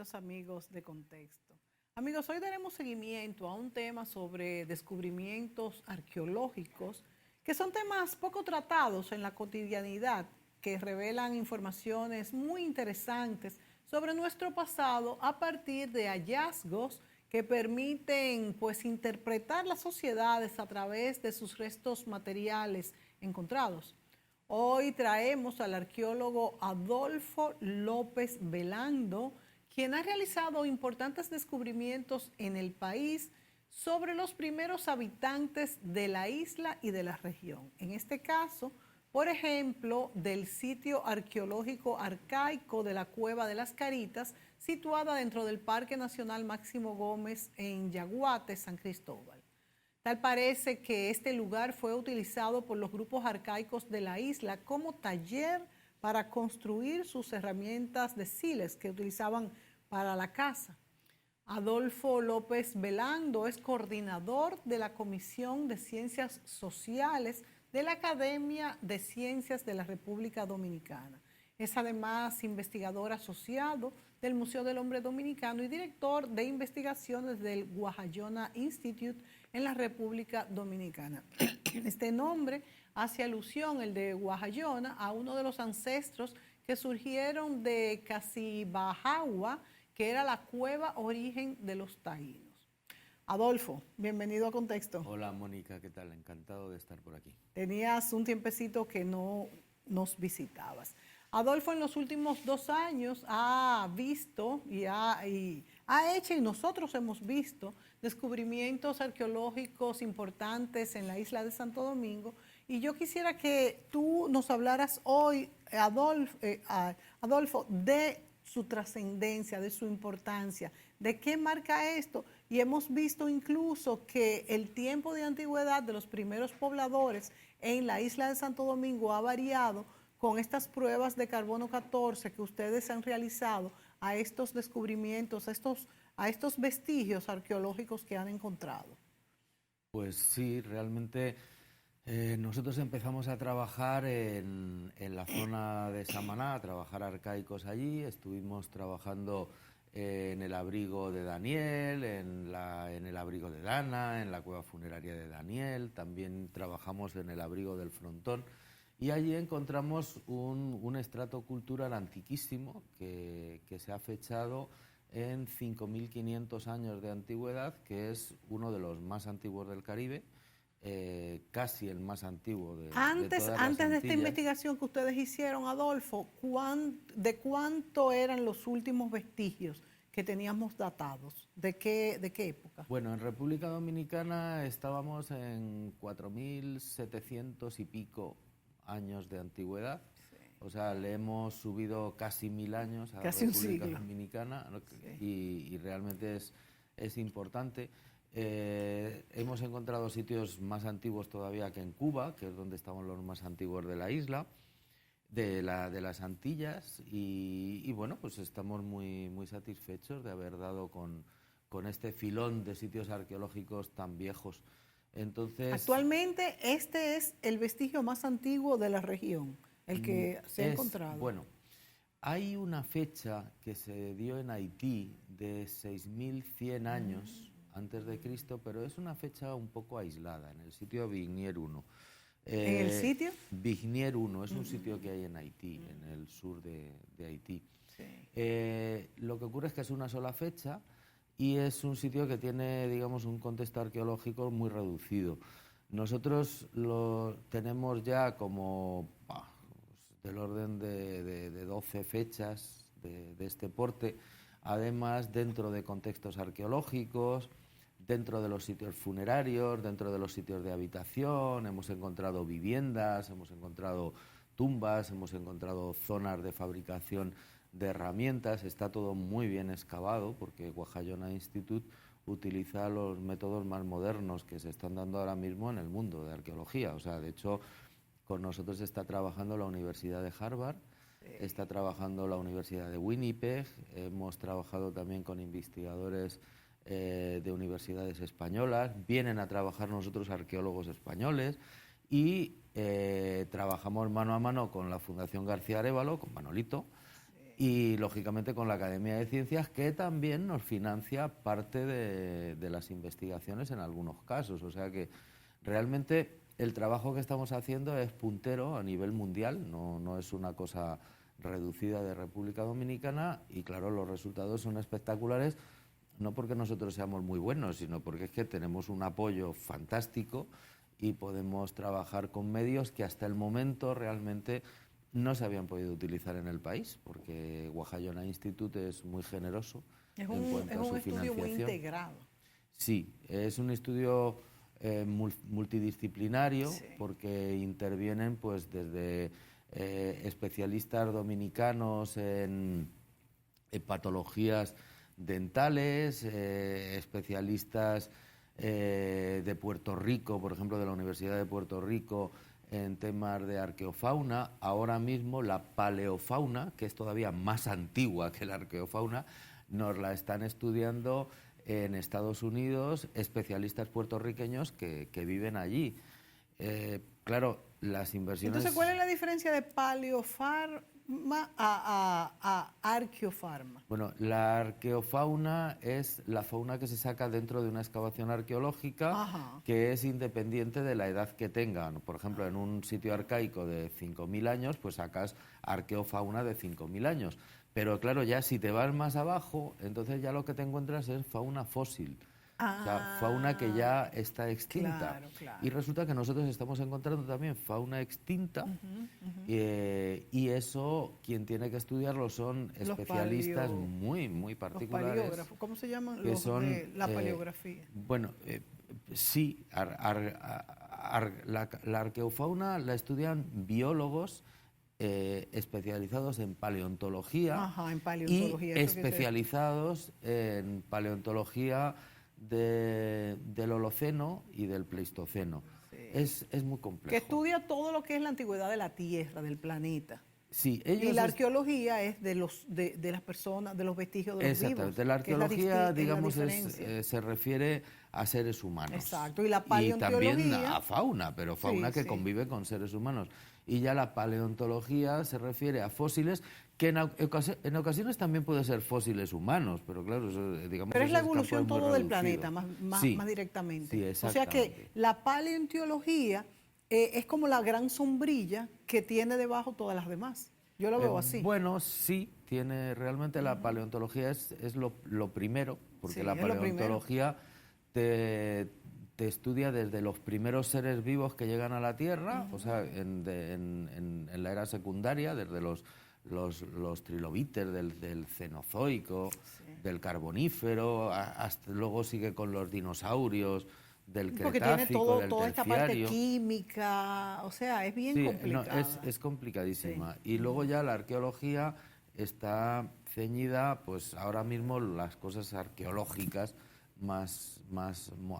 queridos amigos de Contexto. Amigos, hoy daremos seguimiento a un tema sobre descubrimientos arqueológicos, que son temas poco tratados en la cotidianidad, que revelan informaciones muy interesantes sobre nuestro pasado a partir de hallazgos que permiten interpretar las sociedades a través de sus restos materiales encontrados. Hoy traemos al arqueólogo Adolfo López Velando, quien ha realizado importantes descubrimientos en el país sobre los primeros habitantes de la isla y de la región. En este caso, por ejemplo, del sitio arqueológico arcaico de la Cueva de las Caritas, situada dentro del Parque Nacional Máximo Gómez en Yaguate, San Cristóbal. Tal parece que este lugar fue utilizado por los grupos arcaicos de la isla como taller para construir sus herramientas de siles que utilizaban para la caza. Adolfo López Velando es coordinador de la Comisión de Ciencias Sociales de la Academia de Ciencias de la República Dominicana. Es además investigador asociado del Museo del Hombre Dominicano y director de investigaciones del Guajayona Institute en la República Dominicana. Este nombre hace alusión, el de Guajayona, a uno de los ancestros que surgieron de Casibajagua, que era la cueva origen de los taínos. Adolfo, bienvenido a Contexto. Hola Mónica, ¿qué tal? Encantado de estar por aquí. Tenías un tiempecito que no nos visitabas. Adolfo en los últimos 2 años ha visto y ha hecho, y nosotros hemos visto, descubrimientos arqueológicos importantes en la isla de Santo Domingo. Y yo quisiera que tú nos hablaras hoy, Adolfo, de su trascendencia, de su importancia, de qué marca esto. Y hemos visto incluso que el tiempo de antigüedad de los primeros pobladores en la isla de Santo Domingo ha variado con estas pruebas de carbono 14 que ustedes han realizado a estos descubrimientos, a estos vestigios arqueológicos que han encontrado. Pues sí, realmente nosotros empezamos a trabajar en la zona de Samaná, a trabajar arcaicos allí. Estuvimos trabajando en el abrigo de Daniel, en el abrigo de Dana, en la cueva funeraria de Daniel. También trabajamos en el abrigo del Frontón. Y allí encontramos un estrato cultural antiquísimo que se ha fechado en 5.500 años de antigüedad, que es uno de los más antiguos del Caribe, casi el más antiguo de todas las Antes de esta Antillas. investigación que ustedes hicieron, Adolfo, ¿de cuánto eran los últimos vestigios que teníamos datados? ¿De qué época? Bueno, en República Dominicana estábamos en 4.700 y pico años de antigüedad. Sí. O sea, le hemos subido casi 1.000 años a la República Dominicana, sí. y realmente es importante. Hemos encontrado sitios más antiguos todavía que en Cuba, que es donde estamos los más antiguos de la isla, de las Antillas, y bueno, pues estamos muy, muy satisfechos de haber dado con este filón de sitios arqueológicos tan viejos. Entonces, actualmente este es el vestigio más antiguo de la región, el que se ha encontrado. Bueno, hay una fecha que se dio en Haití de 6.100 años antes de Cristo, pero es una fecha un poco aislada, en el sitio Vignier 1. ¿En el sitio? Vignier 1 es un sitio que hay en Haití, en el sur de Haití. Sí. Lo que ocurre es que es una sola fecha y es un sitio que tiene, digamos, un contexto arqueológico muy reducido. Nosotros lo tenemos ya como del orden de 12 fechas de este porte, además dentro de contextos arqueológicos, dentro de los sitios funerarios, dentro de los sitios de habitación. Hemos encontrado viviendas, hemos encontrado tumbas, hemos encontrado zonas de fabricación de herramientas. Está todo muy bien excavado porque Guajayona Institute utiliza los métodos más modernos que se están dando ahora mismo en el mundo de arqueología. O sea, de hecho, con nosotros está trabajando la Universidad de Harvard, está trabajando la Universidad de Winnipeg, hemos trabajado también con investigadores de universidades españolas, vienen a trabajar nosotros arqueólogos españoles y trabajamos mano a mano con la Fundación García Arévalo, con Manolito, Y, lógicamente, con la Academia de Ciencias, que también nos financia parte de las investigaciones en algunos casos. O sea que realmente el trabajo que estamos haciendo es puntero a nivel mundial, no es una cosa reducida de República Dominicana, y claro, los resultados son espectaculares, no porque nosotros seamos muy buenos, sino porque es que tenemos un apoyo fantástico y podemos trabajar con medios que hasta el momento realmente no se habían podido utilizar en el país, porque Guajayona Institute es muy generoso en cuanto a su financiación. Es un estudio muy integrado. Sí, es un estudio multidisciplinario, Sí. porque intervienen pues desde especialistas dominicanos en patologías dentales, especialistas de Puerto Rico, por ejemplo, de la Universidad de Puerto Rico, en temas de arqueofauna. Ahora mismo la paleofauna, que es todavía más antigua que la arqueofauna, nos la están estudiando en Estados Unidos especialistas puertorriqueños que viven allí. Claro, las inversiones... Entonces, ¿cuál es la diferencia de paleofarma a arqueofarma? Bueno, la arqueofauna es la fauna que se saca dentro de una excavación arqueológica. Ajá. Que es independiente de la edad que tengan. Por ejemplo, en un sitio arcaico de 5.000 años, pues sacas arqueofauna de 5.000 años. Pero claro, ya si te vas más abajo, entonces ya lo que te encuentras es fauna fósil. O sea, fauna que ya está extinta. Claro, claro. Y resulta que nosotros estamos encontrando también fauna extinta, y eso quien tiene que estudiarlo son especialistas muy particulares. Los paleógrafos, ¿cómo se llaman? Que los son, de la paleografía. Bueno, sí, la arqueofauna la estudian biólogos especializados en paleontología, y especializados en paleontología del Holoceno y del Pleistoceno. Sí. Es muy complejo. Que estudia todo lo que es la antigüedad de la Tierra, del planeta. Sí, y la arqueología es de las personas, de los vestigios de los vivos. Exactamente, la arqueología, digamos, se refiere a seres humanos. Exacto, y la paleontología... Y también a fauna, pero fauna que convive con seres humanos. Y ya la paleontología se refiere a fósiles, que en ocasiones también puede ser fósiles humanos, pero claro, eso, digamos... Pero es la evolución todo del planeta, más directamente. Sí, exactamente. O sea que la paleontología es como la gran sombrilla que tiene debajo todas las demás. Yo lo veo así. Bueno, sí, tiene realmente la paleontología es lo primero, porque la paleontología te estudia desde los primeros seres vivos que llegan a la Tierra, o sea, en la era secundaria, desde los trilobites del Cenozoico, del Carbonífero, hasta luego sigue con los dinosaurios, del Cretácico, porque tiene toda esta parte Terciario. Química, o sea, es bien complicada. No, es complicadísima. Sí. Y luego ya la arqueología está ceñida, pues ahora mismo las cosas arqueológicas más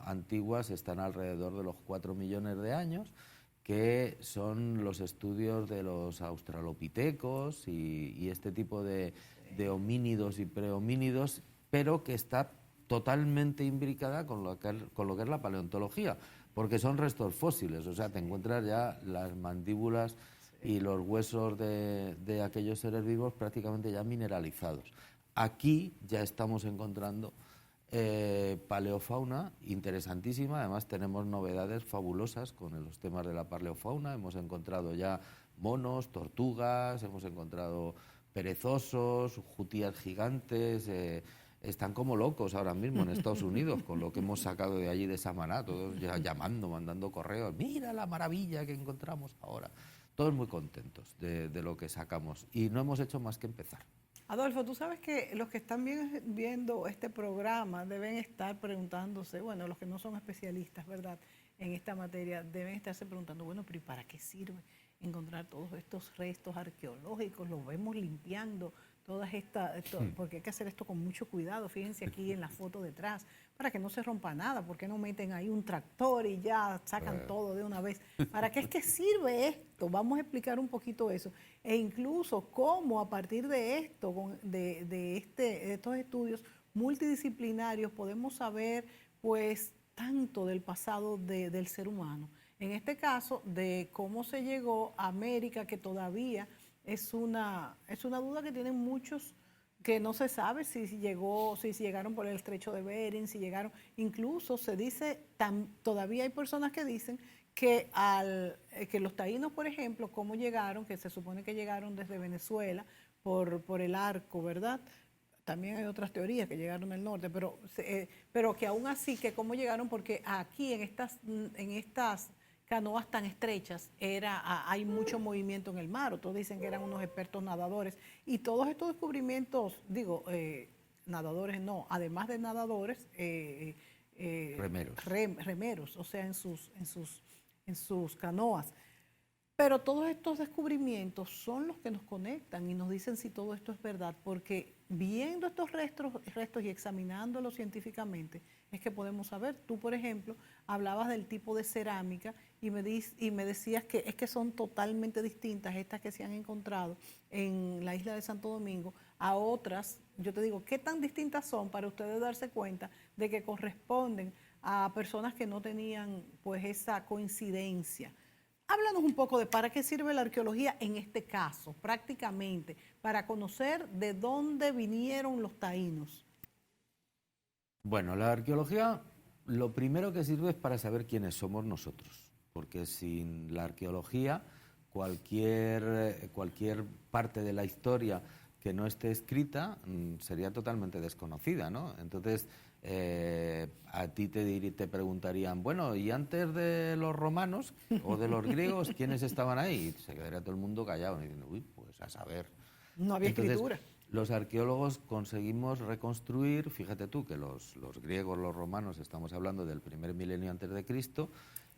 antiguas están alrededor de los 4 millones de años, que son los estudios de los australopitecos y este tipo de homínidos y prehomínidos, pero que está totalmente imbricada con lo que es la paleontología, porque son restos fósiles, o sea, te encuentras ya las mandíbulas y los huesos de aquellos seres vivos prácticamente ya mineralizados. Aquí ya estamos encontrando paleofauna interesantísima, además tenemos novedades fabulosas con los temas de la paleofauna, hemos encontrado ya monos, tortugas, hemos encontrado perezosos, jutías gigantes. Están como locos ahora mismo en Estados Unidos con lo que hemos sacado de allí de Samaná, todos ya llamando, mandando correos, mira la maravilla que encontramos ahora. Todos muy contentos de lo que sacamos y no hemos hecho más que empezar. Adolfo, tú sabes que los que están viendo este programa deben estar preguntándose, bueno, los que no son especialistas, ¿verdad?, en esta materia, deben estarse preguntando, bueno, pero ¿y para qué sirve encontrar todos estos restos arqueológicos? Los vemos limpiando porque hay que hacer esto con mucho cuidado. Fíjense aquí en la foto detrás, para que no se rompa nada. ¿Por qué no meten ahí un tractor y ya sacan todo de una vez? ¿Para qué es que sirve esto? Vamos a explicar un poquito eso. E incluso cómo a partir de esto, de estos estudios multidisciplinarios, podemos saber pues tanto del pasado del ser humano. En este caso, de cómo se llegó a América, que todavía es una duda que tienen muchos, que no se sabe si llegaron por el estrecho de Bering, si llegaron, incluso se dice, todavía hay personas que dicen que que los taínos, por ejemplo, cómo llegaron, que se supone que llegaron desde Venezuela por el arco, ¿verdad? También hay otras teorías que llegaron del norte, pero que aún así, que cómo llegaron, porque aquí en estas canoas tan estrechas hay mucho movimiento en el mar. Otros dicen que eran unos expertos nadadores. Y todos estos descubrimientos, nadadores no, además de nadadores, remeros, o sea, en sus canoas. Pero todos estos descubrimientos son los que nos conectan y nos dicen si todo esto es verdad, porque viendo estos restos y examinándolos científicamente es que podemos saber. Tú, por ejemplo, hablabas del tipo de cerámica y me decías que es que son totalmente distintas estas que se han encontrado en la isla de Santo Domingo a otras. Yo te digo, ¿qué tan distintas son para ustedes darse cuenta de que corresponden a personas que no tenían pues esa coincidencia? Háblanos un poco de para qué sirve la arqueología en este caso, prácticamente, para conocer de dónde vinieron los taínos. Bueno, la arqueología lo primero que sirve es para saber quiénes somos nosotros, porque sin la arqueología cualquier parte de la historia que no esté escrita sería totalmente desconocida, ¿no? Entonces, a ti te preguntarían, bueno, ¿y antes de los romanos o de los griegos, quiénes estaban ahí? Y se quedaría todo el mundo callado, diciendo, uy, pues a saber. No había escritura. Los arqueólogos conseguimos reconstruir, fíjate tú, que los griegos, los romanos, estamos hablando del primer milenio antes de Cristo,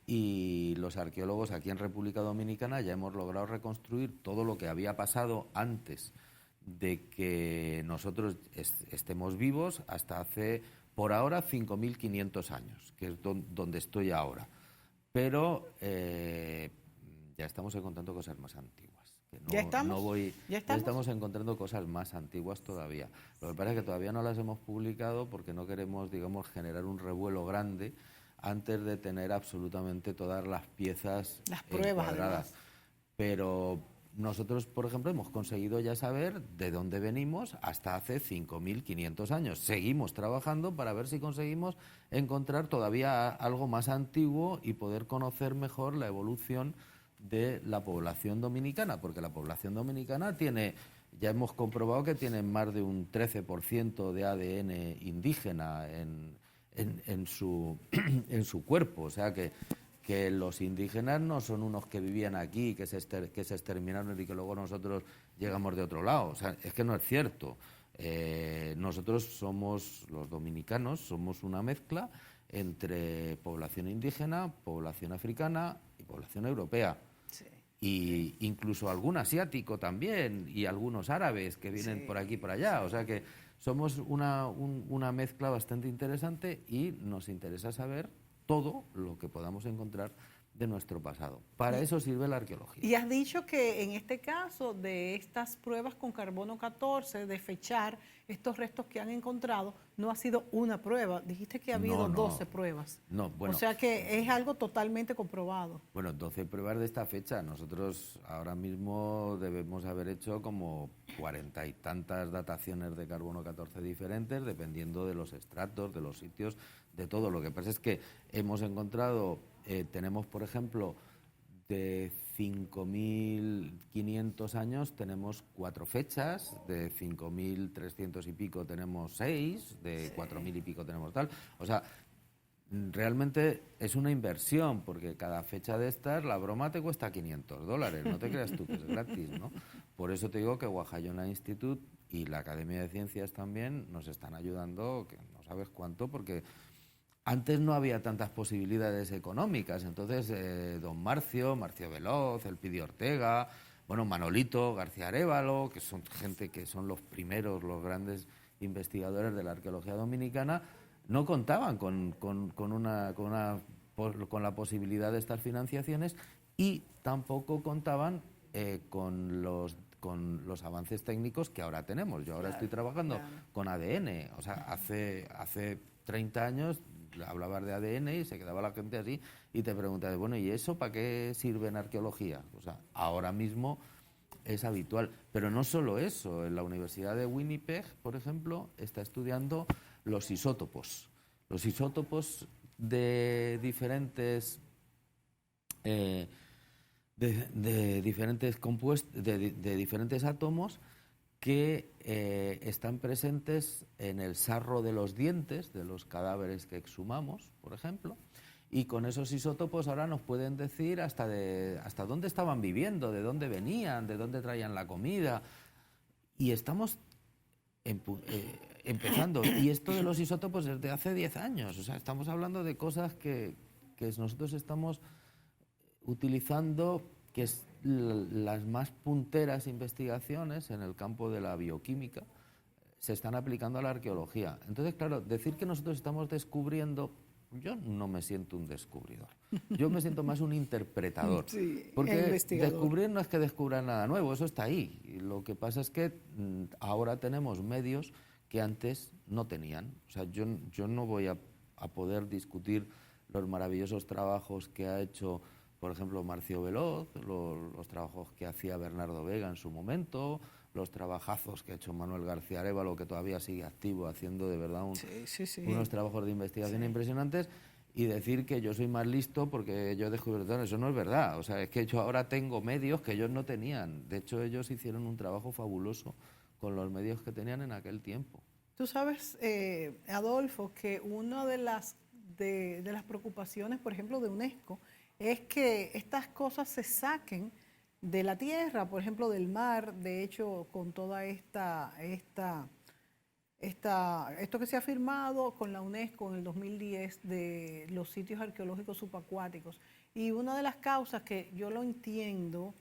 y los arqueólogos aquí en República Dominicana ya hemos logrado reconstruir todo lo que había pasado antes de que nosotros estemos vivos hasta hace, por ahora, 5.500 años, que es donde estoy ahora. Pero ya estamos encontrando cosas más antiguas. Que no, ¿Ya estamos? Ya estamos encontrando cosas más antiguas todavía. Lo que pasa es que todavía no las hemos publicado porque no queremos, digamos, generar un revuelo grande antes de tener absolutamente todas las piezas encuadradas. Pero nosotros, por ejemplo, hemos conseguido ya saber de dónde venimos hasta hace 5.500 años. Seguimos trabajando para ver si conseguimos encontrar todavía algo más antiguo y poder conocer mejor la evolución de la población dominicana, porque la población dominicana ya hemos comprobado que tiene más de un 13% de ADN indígena en su cuerpo, o sea que los indígenas no son unos que vivían aquí, que se exterminaron y que luego nosotros llegamos de otro lado. O sea, es que no es cierto. Nosotros somos, los dominicanos, somos una mezcla entre población indígena, población africana y población europea. Sí. Y incluso algún asiático también, y algunos árabes que vienen por aquí y por allá. O sea que somos una mezcla bastante interesante y nos interesa saber todo lo que podamos encontrar de nuestro pasado. Para eso sirve la arqueología. Y has dicho que en este caso de estas pruebas con carbono 14, de fechar estos restos que han encontrado, no ha sido una prueba. Dijiste que ha habido 12 pruebas. No, bueno. O sea que es algo totalmente comprobado. Bueno, 12 pruebas de esta fecha. Nosotros ahora mismo debemos haber hecho como 40 y tantas dataciones de carbono 14 diferentes, dependiendo de los estratos, de los sitios, de todo. Lo que pasa es que hemos encontrado, tenemos, por ejemplo, de 5.500 años tenemos 4 fechas, de 5.300 y pico tenemos 6, de 4.000 y pico tenemos tal. O sea, realmente es una inversión, porque cada fecha de estas, la broma te cuesta $500, no te creas tú que es gratis, ¿no? Por eso te digo que Guajayona Institute y la Academia de Ciencias también nos están ayudando, que no sabes cuánto, porque antes no había tantas posibilidades económicas. Entonces, don Marcio Veloz, Elpidio Ortega, bueno, Manolito García Arévalo, que son gente que son los primeros, los grandes investigadores de la arqueología dominicana, no contaban con la posibilidad de estas financiaciones y tampoco contaban con los avances técnicos que ahora tenemos. Yo ahora estoy trabajando con ADN. O sea, hace 30 años hablabas de ADN y se quedaba la gente así y te preguntas, bueno, ¿y eso para qué sirve en arqueología? O sea, ahora mismo es habitual. Pero no solo eso, en la Universidad de Winnipeg, por ejemplo, está estudiando los isótopos. Los isótopos de diferentes de diferentes átomos que están presentes en el sarro de los dientes de los cadáveres que exhumamos, por ejemplo, y con esos isótopos ahora nos pueden decir hasta dónde estaban viviendo, de dónde venían, de dónde traían la comida, y estamos empezando. Y esto de los isótopos desde hace 10 años, o sea, estamos hablando de cosas que nosotros estamos utilizando, que es las más punteras investigaciones en el campo de la bioquímica, se están aplicando a la arqueología. Entonces, claro, decir que nosotros estamos descubriendo, yo no me siento un descubridor, yo me siento más un interpretador, sí, porque descubrir no es que descubra nada nuevo, eso está ahí. Y lo que pasa es que ahora tenemos medios que antes no tenían. O sea, yo no voy a poder discutir los maravillosos trabajos que ha hecho, por ejemplo, Marcio Veloz, los trabajos que hacía Bernardo Vega en su momento, los trabajazos que ha hecho Manuel García Arévalo, que todavía sigue activo, haciendo de verdad unos trabajos de investigación impresionantes, y decir que yo soy más listo porque yo he descubierto, eso no es verdad. O sea, es que yo ahora tengo medios que ellos no tenían. De hecho, ellos hicieron un trabajo fabuloso con los medios que tenían en aquel tiempo. Tú sabes, Adolfo, que una de las preocupaciones, por ejemplo, de UNESCO, es que estas cosas se saquen de la tierra, por ejemplo, del mar. De hecho, con toda esto que se ha firmado con la UNESCO en el 2010 de los sitios arqueológicos subacuáticos. Y una de las causas que yo lo entiendo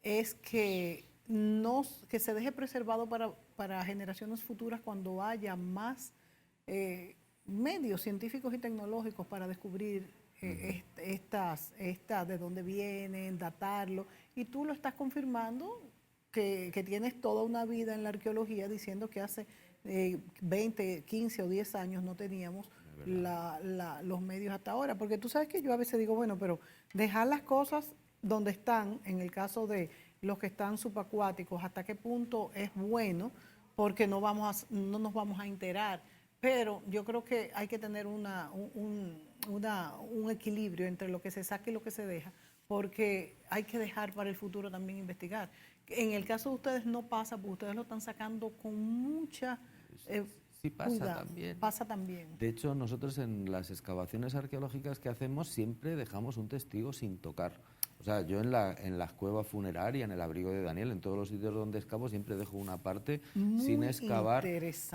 es que se deje preservado para generaciones futuras cuando haya más medios científicos y tecnológicos para descubrir de dónde vienen, datarlo, y tú lo estás confirmando que tienes toda una vida en la arqueología diciendo que hace 20, 15 o 10 años no teníamos los medios hasta ahora, porque tú sabes que yo a veces digo, bueno, pero dejar las cosas donde están, en el caso de los que están subacuáticos, hasta qué punto es bueno, porque no nos vamos a enterar. Pero yo creo que hay que tener un equilibrio entre lo que se saca y lo que se deja, porque hay que dejar para el futuro también investigar. En el caso de ustedes no pasa, porque ustedes lo están sacando con mucha sí pasa cuidado. También. Pasa también. De hecho, nosotros en las excavaciones arqueológicas que hacemos siempre dejamos un testigo sin tocar. O sea, yo en las cuevas funerarias, en el abrigo de Daniel, en todos los sitios donde excavo, siempre dejo una parte sin excavar,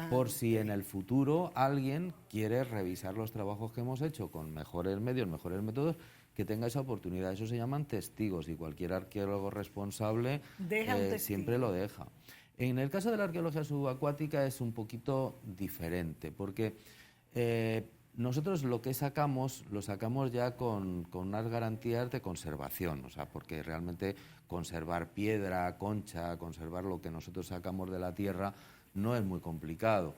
por si en el futuro alguien quiere revisar los trabajos que hemos hecho con mejores medios, mejores métodos, que tenga esa oportunidad. Eso se llaman testigos, y cualquier arqueólogo responsable siempre lo deja. En el caso de la arqueología subacuática es un poquito diferente, porque nosotros lo que sacamos, lo sacamos ya con unas garantías de conservación, o sea, porque realmente conservar piedra, concha, conservar lo que nosotros sacamos de la tierra no es muy complicado.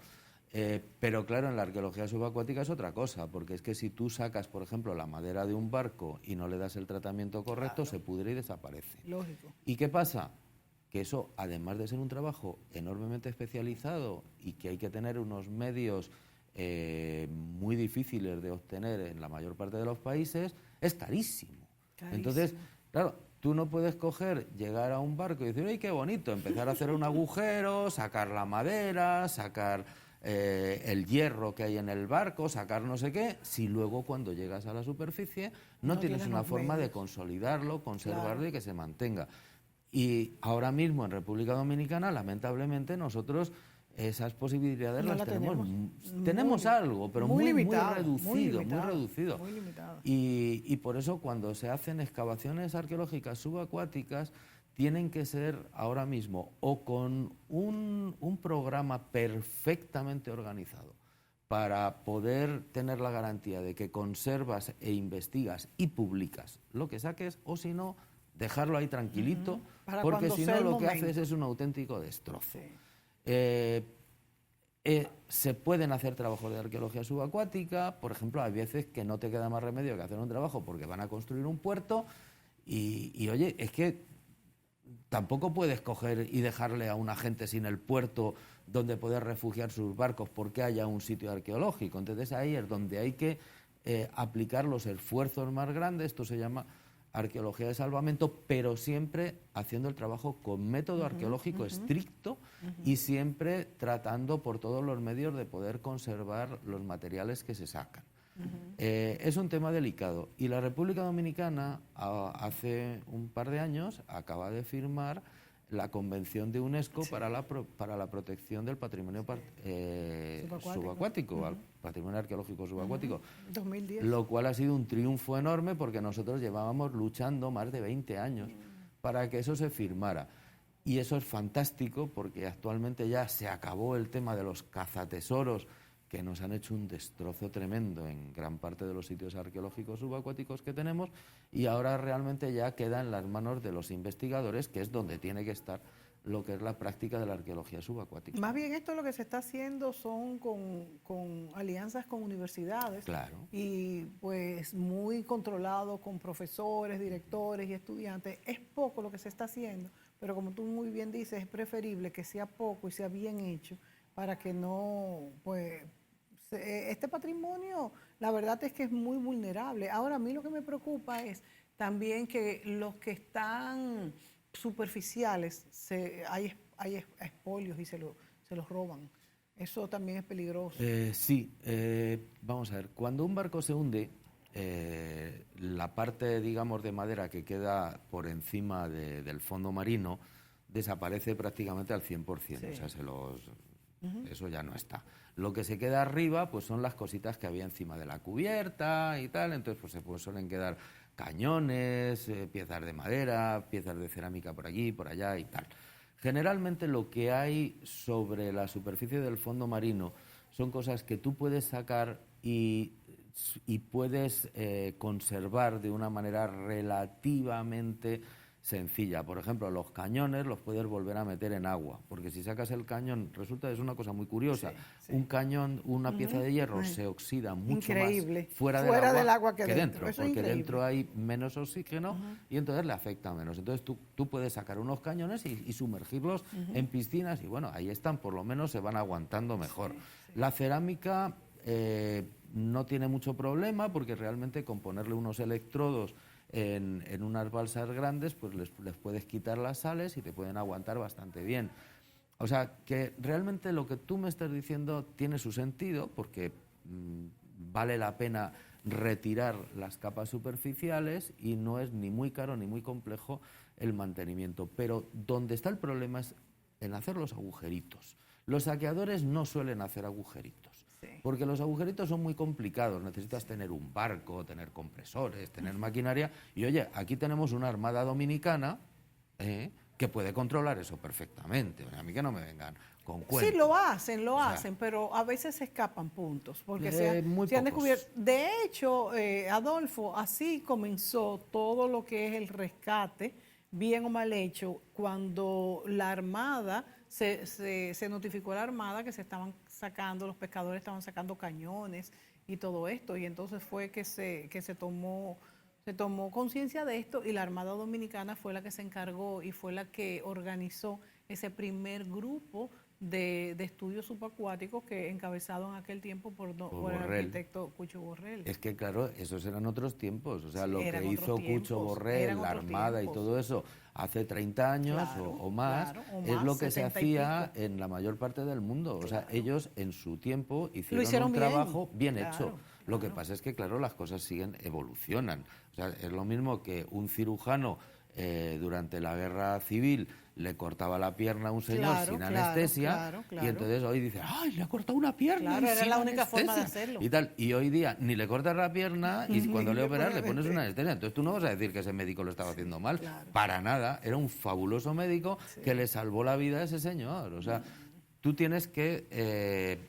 Pero claro, en la arqueología subacuática es otra cosa, porque es que si tú sacas, por ejemplo, la madera de un barco y no le das el tratamiento correcto, claro, se pudre y desaparece. Lógico. ¿Y qué pasa? Que eso, además de ser un trabajo enormemente especializado y que hay que tener unos medios muy difíciles de obtener en la mayor parte de los países, es carísimo. Entonces, claro, tú no puedes llegar a un barco y decir, ¡ay, qué bonito!, empezar a hacer un agujero, sacar la madera, sacar el hierro que hay en el barco, sacar no sé qué, si luego cuando llegas a la superficie no tienes una forma de consolidarlo, conservarlo, claro, y que se mantenga. Y ahora mismo en República Dominicana, lamentablemente, nosotros esas posibilidades no las tenemos. Tenemos algo, pero muy reducido. Muy limitado. Y por eso cuando se hacen excavaciones arqueológicas subacuáticas, tienen que ser ahora mismo o con un programa perfectamente organizado para poder tener la garantía de que conservas e investigas y publicas lo que saques, o si no, dejarlo ahí tranquilito, porque si no lo que haces es un auténtico destrozo. Sí. Se pueden hacer trabajos de arqueología subacuática, por ejemplo, hay veces que no te queda más remedio que hacer un trabajo porque van a construir un puerto y oye, es que tampoco puedes coger y dejarle a una gente sin el puerto donde poder refugiar sus barcos porque haya un sitio arqueológico. Entonces ahí es donde hay que aplicar los esfuerzos más grandes. Esto se llama arqueología de salvamento, pero siempre haciendo el trabajo con método arqueológico estricto y siempre tratando por todos los medios de poder conservar los materiales que se sacan. Es un tema delicado y la República Dominicana hace un par de años acaba de firmar la Convención de UNESCO para la protección del patrimonio subacuático, patrimonio arqueológico subacuático, 2010. Lo cual ha sido un triunfo enorme porque nosotros llevábamos luchando más de 20 años para que eso se firmara. Y eso es fantástico porque actualmente ya se acabó el tema de los cazatesoros que nos han hecho un destrozo tremendo en gran parte de los sitios arqueológicos subacuáticos que tenemos y ahora realmente ya queda en las manos de los investigadores, que es donde tiene que estar lo que es la práctica de la arqueología subacuática. Más bien esto lo que se está haciendo son con alianzas con universidades. Claro. Y pues muy controlado con profesores, directores y estudiantes. Es poco lo que se está haciendo, pero como tú muy bien dices, es preferible que sea poco y sea bien hecho para que no, pues, este patrimonio, la verdad es que es muy vulnerable. Ahora, a mí lo que me preocupa es también que los que están superficiales, hay expolios y se los roban. Eso también es peligroso. Sí, vamos a ver, cuando un barco se hunde, la parte, digamos, de madera que queda por encima del fondo marino desaparece prácticamente al 100%, sí. O sea, eso ya no está. Lo que se queda arriba pues son las cositas que había encima de la cubierta y tal, entonces pues suelen quedar cañones, piezas de madera, piezas de cerámica por allí, por allá y tal. Generalmente lo que hay sobre la superficie del fondo marino son cosas que tú puedes sacar y puedes conservar de una manera relativamente sencilla. Por ejemplo, los cañones los puedes volver a meter en agua, porque si sacas el cañón, resulta que es una cosa muy curiosa. Sí. Un cañón, una pieza de hierro se oxida mucho más fuera del agua que dentro, porque dentro hay menos oxígeno y entonces le afecta menos. Entonces tú puedes sacar unos cañones y sumergirlos en piscinas y bueno, ahí están, por lo menos se van aguantando mejor. La cerámica no tiene mucho problema porque realmente con ponerle unos electrodos en unas balsas grandes, pues les puedes quitar las sales y te pueden aguantar bastante bien. O sea, que realmente lo que tú me estás diciendo tiene su sentido, porque vale la pena retirar las capas superficiales y no es ni muy caro ni muy complejo el mantenimiento. Pero donde está el problema es en hacer los agujeritos. Los saqueadores no suelen hacer agujeritos. Porque los agujeritos son muy complicados, necesitas tener un barco, tener compresores, tener maquinaria. Y oye, aquí tenemos una armada dominicana que puede controlar eso perfectamente. A mí que no me vengan con cuentos. Sí, lo hacen, pero a veces se escapan puntos, porque se han descubierto. De hecho, Adolfo, así comenzó todo lo que es el rescate, bien o mal hecho, cuando la Armada, se notificó a la Armada que se estaban sacando, los pescadores estaban sacando cañones y todo esto, y entonces fue que se tomó conciencia de esto y la Armada Dominicana fue la que se encargó y fue la que organizó ese primer grupo de estudios subacuáticos que encabezado en aquel tiempo por el arquitecto Cucho Borrell. Es que claro, esos eran otros tiempos, o sea, sí, lo que hizo Cucho Borrell, la Armada y todo eso hace 30 años o más, es lo que se hacía en la mayor parte del mundo. O sea, ellos en su tiempo hicieron un trabajo bien hecho. Lo que pasa es que, claro, las cosas evolucionan. O sea, es lo mismo que un cirujano durante la guerra civil le cortaba la pierna a un señor sin anestesia y entonces hoy dice, ¡ay, le ha cortado una pierna! Claro, era la única forma de hacerlo. Y tal. Y hoy día ni le cortas la pierna y cuando le operas le pones una anestesia. Entonces tú no vas a decir que ese médico lo estaba haciendo mal. Para nada. Era un fabuloso médico que le salvó la vida a ese señor. O sea, tú tienes que,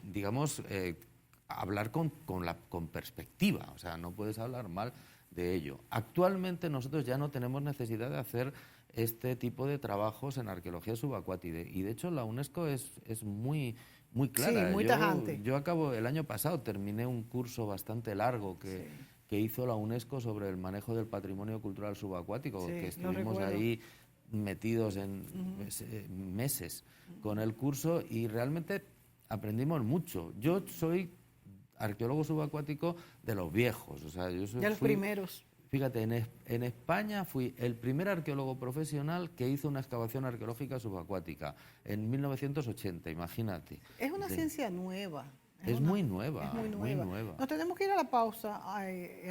hablar con perspectiva. O sea, no puedes hablar mal de ello. Actualmente nosotros ya no tenemos necesidad de hacer este tipo de trabajos en arqueología subacuática y de hecho la UNESCO es muy clara. Sí, muy tajante. Yo el año pasado terminé un curso bastante largo que hizo la UNESCO sobre el manejo del patrimonio cultural subacuático, que estuvimos ahí metidos en meses con el curso y realmente aprendimos mucho. Yo soy arqueólogo subacuático de los viejos, o sea, yo de los primeros. Fíjate, en España fui el primer arqueólogo profesional que hizo una excavación arqueológica subacuática en 1980, imagínate. Es una ciencia nueva. Es muy nueva, es muy muy nueva. Nos tenemos que ir a la pausa,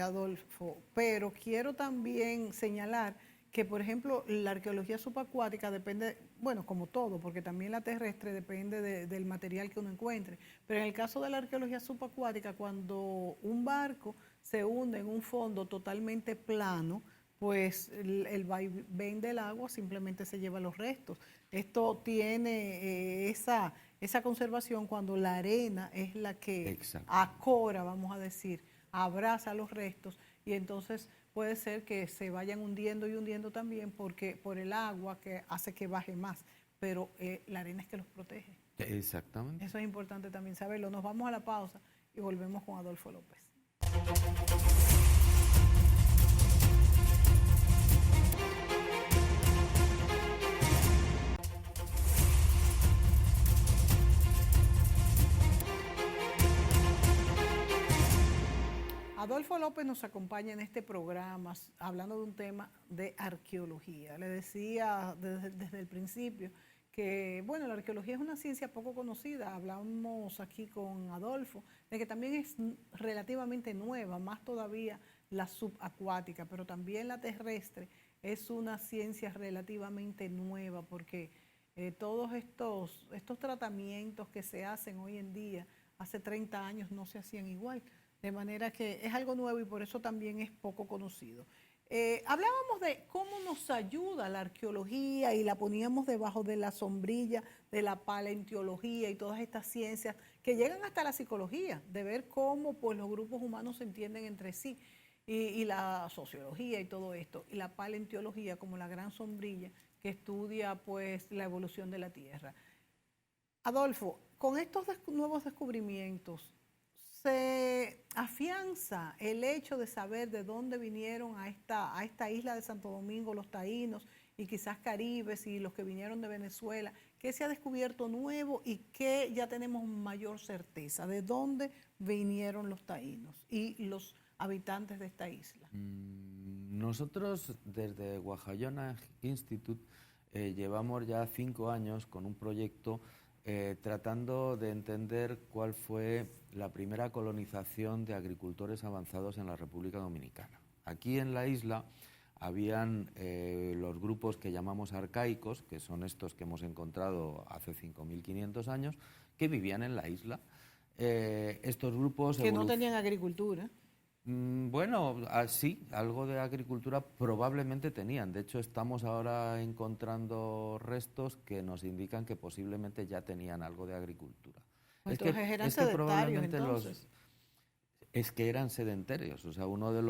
Adolfo, pero quiero también señalar que, por ejemplo, la arqueología subacuática depende, bueno, como todo, porque también la terrestre depende del material que uno encuentre, pero en el caso de la arqueología subacuática, cuando un barco se hunde en un fondo totalmente plano, pues el vaivén del agua simplemente se lleva los restos. Esto tiene esa conservación cuando la arena es la que acora, vamos a decir, abraza los restos, y entonces puede ser que se vayan hundiendo y hundiendo también porque por el agua que hace que baje más, pero la arena es que los protege. Exactamente. Eso es importante también saberlo. Nos vamos a la pausa y volvemos con Adolfo López. Adolfo López nos acompaña en este programa hablando de un tema de arqueología. Le decía desde el principio que, bueno, la arqueología es una ciencia poco conocida. Hablamos aquí con Adolfo de que también es relativamente nueva, más todavía la subacuática, pero también la terrestre es una ciencia relativamente nueva porque todos estos tratamientos que se hacen hoy en día, hace 30 años no se hacían igual. De manera que es algo nuevo y por eso también es poco conocido. Hablábamos de cómo nos ayuda la arqueología y la poníamos debajo de la sombrilla de la paleontología y todas estas ciencias que llegan hasta la psicología, de ver cómo pues, los grupos humanos se entienden entre sí y la sociología y todo esto. Y la paleontología como la gran sombrilla que estudia pues, la evolución de la Tierra. Adolfo, con estos nuevos descubrimientos, se afianza el hecho de saber de dónde vinieron a esta isla de Santo Domingo los taínos y quizás caribes y los que vinieron de Venezuela, qué se ha descubierto nuevo y qué ya tenemos mayor certeza, de dónde vinieron los taínos y los habitantes de esta isla. Nosotros desde Guajayona Institute llevamos ya 5 años con un proyecto tratando de entender cuál fue la primera colonización de agricultores avanzados en la República Dominicana. Aquí en la isla habían los grupos que llamamos arcaicos, que son estos que hemos encontrado hace 5.500 años, que vivían en la isla. Estos grupos... Que no tenían agricultura. Bueno, sí, algo de agricultura probablemente tenían. De hecho, estamos ahora encontrando restos que nos indican que posiblemente ya tenían algo de agricultura. Entonces eran sedentarios, entonces. Es que eran sedentarios. O sea, uno de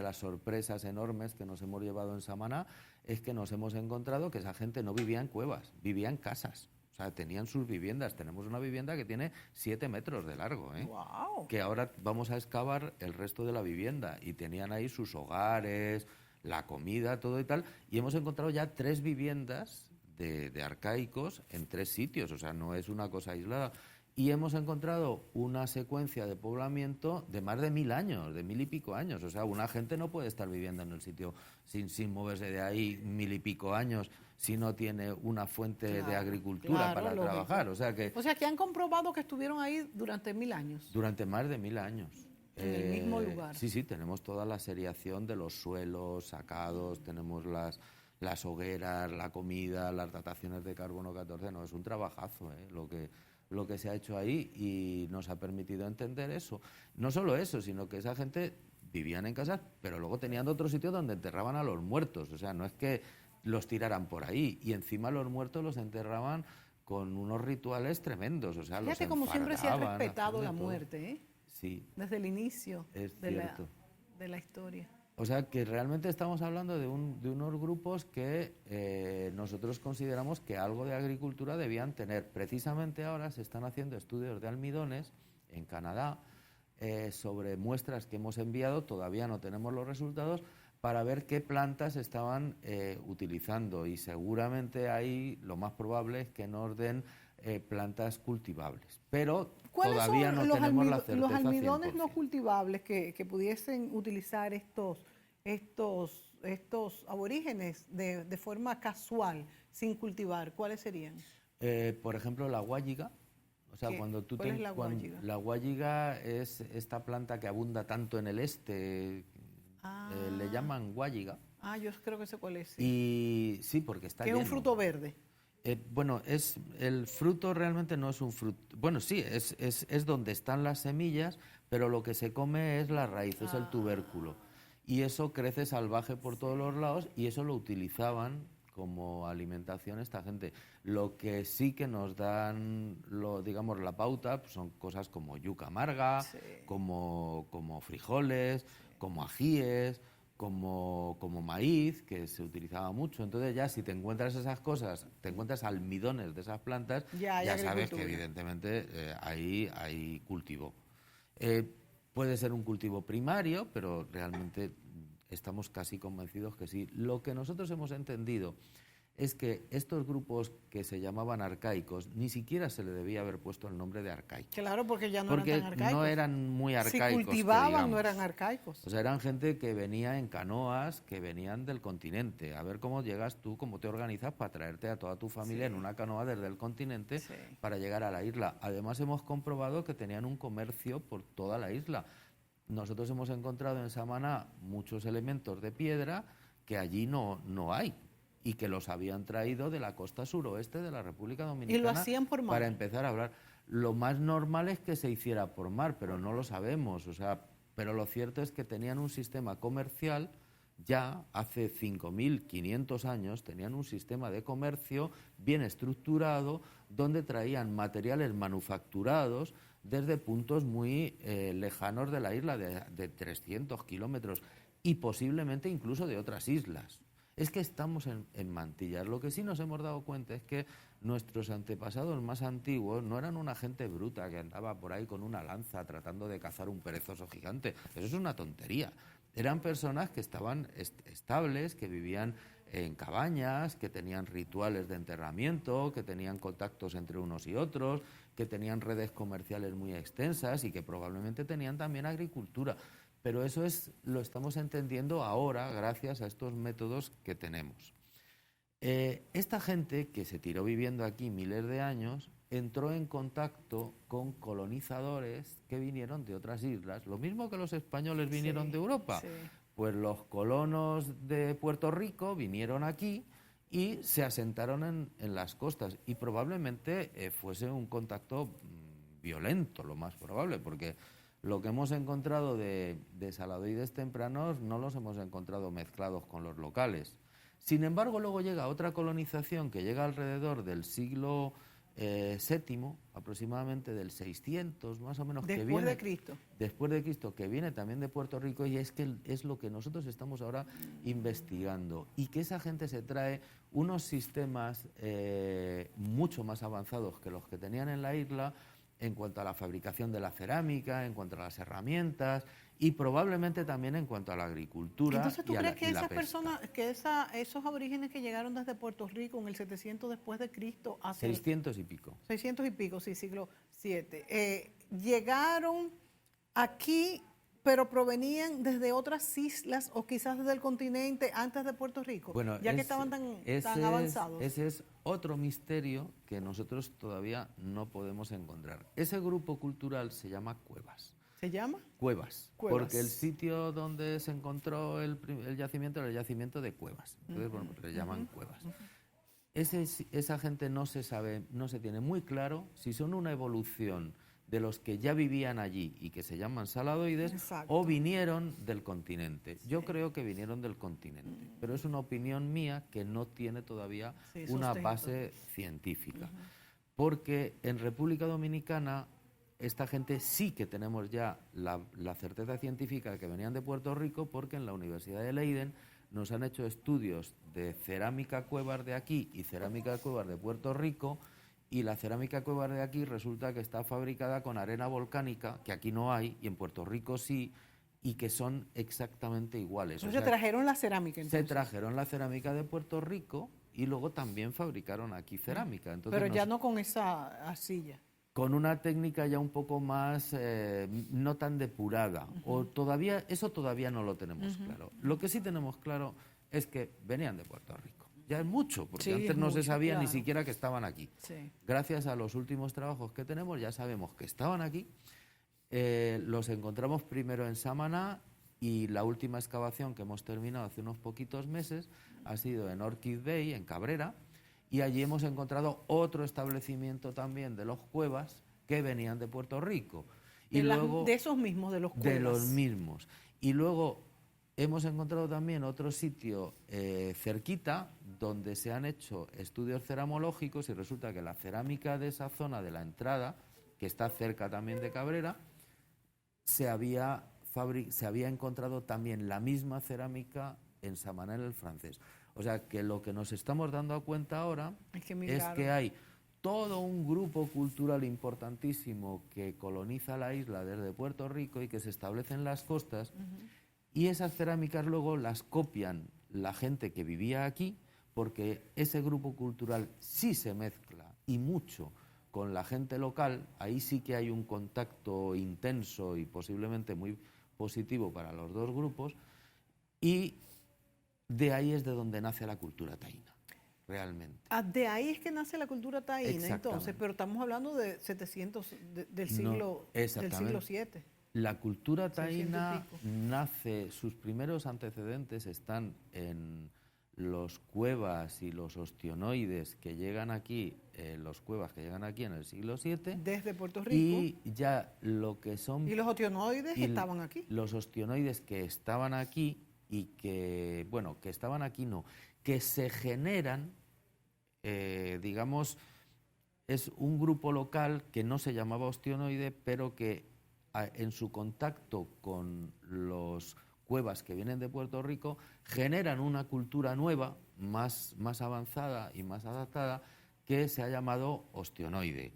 las sorpresas enormes que nos hemos llevado en Samaná es que nos hemos encontrado que esa gente no vivía en cuevas, vivía en casas. O sea, tenían sus viviendas. Tenemos una vivienda que tiene 7 metros de largo, ¡Wow! Que ahora vamos a excavar el resto de la vivienda. Y tenían ahí sus hogares, la comida, todo y tal. Y hemos encontrado ya 3 viviendas de arcaicos en 3 sitios. O sea, no es una cosa aislada. Y hemos encontrado una secuencia de poblamiento de más de 1000 años, de 1000 y pico años. O sea, una gente no puede estar viviendo en el sitio sin moverse de ahí 1000 y pico años si no tiene una fuente de agricultura para trabajar. O sea, que han comprobado que estuvieron ahí durante 1000 años. Durante más de 1000 años. En el mismo lugar. Sí, tenemos toda la seriación de los suelos sacados, tenemos las hogueras, la comida, las dataciones de carbono 14. No, es un trabajazo, lo que se ha hecho ahí y nos ha permitido entender eso. No solo eso, sino que esa gente vivían en casas, pero luego tenían otro sitio donde enterraban a los muertos. O sea, no es que los tiraran por ahí. Y encima los muertos los enterraban con unos rituales tremendos. O sea, fíjate como siempre se ha respetado la muerte, Sí. Desde el inicio de la historia. O sea, que realmente estamos hablando de unos grupos que nosotros consideramos que algo de agricultura debían tener. Precisamente ahora se están haciendo estudios de almidones en Canadá sobre muestras que hemos enviado, todavía no tenemos los resultados, para ver qué plantas estaban utilizando, y seguramente ahí lo más probable es que nos den plantas cultivables, pero todavía no tenemos la certeza. Los almidones 100%. no cultivables que pudiesen utilizar estos aborígenes de forma casual, sin cultivar, ¿cuáles serían? Por ejemplo, la guayiga. O sea, cuando tú ¿Cuál es la guayiga? La guayiga es esta planta que abunda tanto en el este, le llaman guayiga. Yo creo que sé cuál es. Sí. Y sí, porque está lleno. Que es un fruto verde. Bueno, el fruto realmente no es un fruto. Bueno, sí, es donde están las semillas, pero lo que se come es la raíz, es el tubérculo. Y eso crece salvaje por todos los lados, y eso lo utilizaban como alimentación esta gente. Lo que sí que nos dan, digamos, la pauta, pues son cosas como yuca amarga, como frijoles, como ajíes, como maíz, que se utilizaba mucho. Entonces ya si te encuentras esas cosas, te encuentras almidones de esas plantas, ya sabes que evidentemente ahí hay cultivo. Puede ser un cultivo primario, pero realmente estamos casi convencidos que sí. Lo que nosotros hemos entendido es que estos grupos que se llamaban arcaicos, ni siquiera se le debía haber puesto el nombre de arcaico. Claro, porque ya no eran tan arcaicos. No eran muy arcaicos. Si cultivaban, no eran arcaicos. O sea, eran gente que venía en canoas, que venían del continente. A ver cómo llegas tú, cómo te organizas para traerte a toda tu familia en una canoa desde el continente para llegar a la isla. Además, hemos comprobado que tenían un comercio por toda la isla. Nosotros hemos encontrado en Samaná muchos elementos de piedra que allí no hay, y que los habían traído de la costa suroeste de la República Dominicana. Y lo hacían por mar. Para empezar a hablar. Lo más normal es que se hiciera por mar, pero no lo sabemos. O sea, pero lo cierto es que tenían un sistema comercial, ya hace 5.500 años, tenían un sistema de comercio bien estructurado, donde traían materiales manufacturados desde puntos muy lejanos de la isla, de 300 kilómetros, y posiblemente incluso de otras islas. Es que estamos en mantillas. Lo que sí nos hemos dado cuenta es que nuestros antepasados más antiguos no eran una gente bruta que andaba por ahí con una lanza tratando de cazar un perezoso gigante. Eso es una tontería. Eran personas que estaban estables, que vivían en cabañas, que tenían rituales de enterramiento, que tenían contactos entre unos y otros, que tenían redes comerciales muy extensas y que probablemente tenían también agricultura. Pero eso lo estamos entendiendo ahora gracias a estos métodos que tenemos. Esta gente que se tiró viviendo aquí miles de años entró en contacto con colonizadores que vinieron de otras islas, lo mismo que los españoles vinieron de Europa. Pues los colonos de Puerto Rico vinieron aquí y se asentaron en las costas, y probablemente fuese un contacto violento, lo más probable, porque lo que hemos encontrado de saladoides tempranos no los hemos encontrado mezclados con los locales. Sin embargo, luego llega otra colonización que llega alrededor del siglo VII, aproximadamente del 600, más o menos. Después de Cristo. Después de Cristo, que viene también de Puerto Rico, y es que es lo que nosotros estamos ahora investigando. Y que esa gente se trae unos sistemas mucho más avanzados que los que tenían en la isla, en cuanto a la fabricación de la cerámica, en cuanto a las herramientas, y probablemente también en cuanto a la agricultura. Entonces, ¿tú crees que esas personas, esos aborígenes que llegaron desde Puerto Rico en el 700 después de Cristo, hacia 600 y pico. 600 y pico, sí, siglo VII, llegaron aquí, pero provenían desde otras islas o quizás desde el continente antes de Puerto Rico, bueno, ya que estaban tan avanzados? Ese es otro misterio que nosotros todavía no podemos encontrar. Ese grupo cultural se llama Cuevas. ¿Se llama? Cuevas. Porque el sitio donde se encontró el yacimiento era el yacimiento de Cuevas. Entonces, bueno, pues le llaman Cuevas. Esa gente no se sabe, no se tiene muy claro si son una evolución de los que ya vivían allí y que se llaman saladoides, o vinieron del continente. Yo creo que vinieron del continente, pero es una opinión mía que no tiene todavía una base científica. Porque en República Dominicana esta gente sí que tenemos ya la certeza científica de que venían de Puerto Rico, porque en la Universidad de Leiden nos han hecho estudios de cerámica Cuevas de aquí y cerámica Cuevas de Puerto Rico, y la cerámica Cuevas de aquí resulta que está fabricada con arena volcánica, que aquí no hay, y en Puerto Rico sí, y que son exactamente iguales. Entonces trajeron la cerámica entonces. Se trajeron la cerámica de Puerto Rico y luego también fabricaron aquí cerámica. Entonces, pero ya no con esa arcilla. Con una técnica ya un poco más, no tan depurada. O todavía, eso todavía no lo tenemos claro. Lo que sí tenemos claro es que venían de Puerto Rico. Ya es mucho, porque antes no se sabía ni siquiera que estaban aquí. Sí. Gracias a los últimos trabajos que tenemos ya sabemos que estaban aquí. Los encontramos primero en Samaná y la última excavación que hemos terminado hace unos poquitos meses ha sido en Orchid Bay, en Cabrera, y allí hemos encontrado otro establecimiento también de los Cuevas que venían de Puerto Rico. Y luego, de esos mismos, de los Cuevas. De los mismos. Y luego hemos encontrado también otro sitio cerquita donde se han hecho estudios ceramológicos y resulta que la cerámica de esa zona de la entrada, que está cerca también de Cabrera, se había encontrado también la misma cerámica en Samaná, en el Francés. O sea que lo que nos estamos dando cuenta ahora es que hay todo un grupo cultural importantísimo que coloniza la isla desde Puerto Rico y que se establece en las costas, y esas cerámicas luego las copian la gente que vivía aquí, porque ese grupo cultural sí se mezcla y mucho con la gente local. Ahí sí que hay un contacto intenso y posiblemente muy positivo para los dos grupos, y de ahí es de donde nace la cultura taína, realmente. De ahí es que nace la cultura taína, entonces, pero estamos hablando de 700, del siglo VII. La cultura taína nace, sus primeros antecedentes están en los cuevas y los ostionoides que llegan aquí, los cuevas que llegan aquí en el siglo VII. Desde Puerto Rico. Y ya lo que son... ¿Y los ostionoides estaban aquí? Los ostionoides que estaban aquí y que, bueno, que estaban aquí no, que se generan, digamos, es un grupo local que no se llamaba ostionoide, pero que en su contacto con los cuevas que vienen de Puerto Rico generan una cultura nueva, más avanzada y más adaptada, que se ha llamado ostionoide.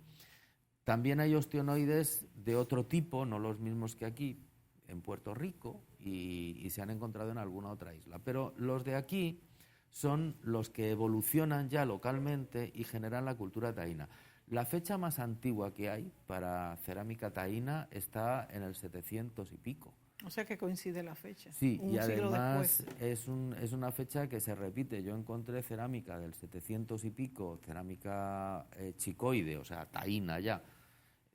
También hay ostionoides de otro tipo, no los mismos que aquí, en Puerto Rico, y se han encontrado en alguna otra isla. Pero los de aquí son los que evolucionan ya localmente y generan la cultura taína. La fecha más antigua que hay para cerámica taína está en el 700 y pico. O sea que coincide la fecha. Sí, y además es una fecha que se repite. Yo encontré cerámica del 700 y pico, cerámica chicoide, o sea, taína ya,